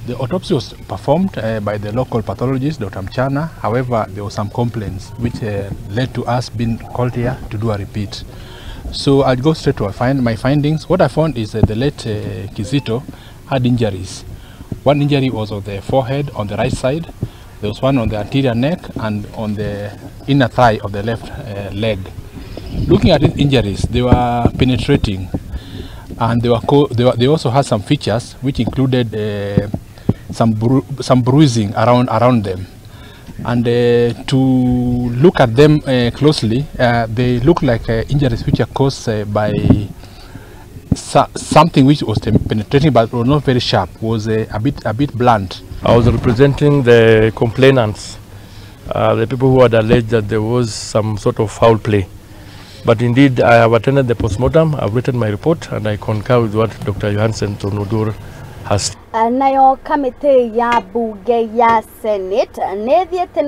The autopsy was performed by the local pathologist, Dr. Mchana. However, there were some complaints which led to us being called here to do a repeat. So I'll go straight to my findings. What I found is that the late Kizito had injuries. One injury was on the forehead on the right side. There was one on the anterior neck and on the inner thigh of the left leg. Looking at these injuries, they were penetrating, and they also had some features which included some bruising around them. And to look at them closely, they look like injuries which are caused by something which was penetrating but was not very sharp, was a bit blunt. I was representing the complainants, the people who had alleged that there was some sort of foul play. But indeed, I have attended the postmortem, I've written my report, and I concur with what Dr. Johansen Tonodur has. Nayo kamite ya bunge ya Seneta Niehitite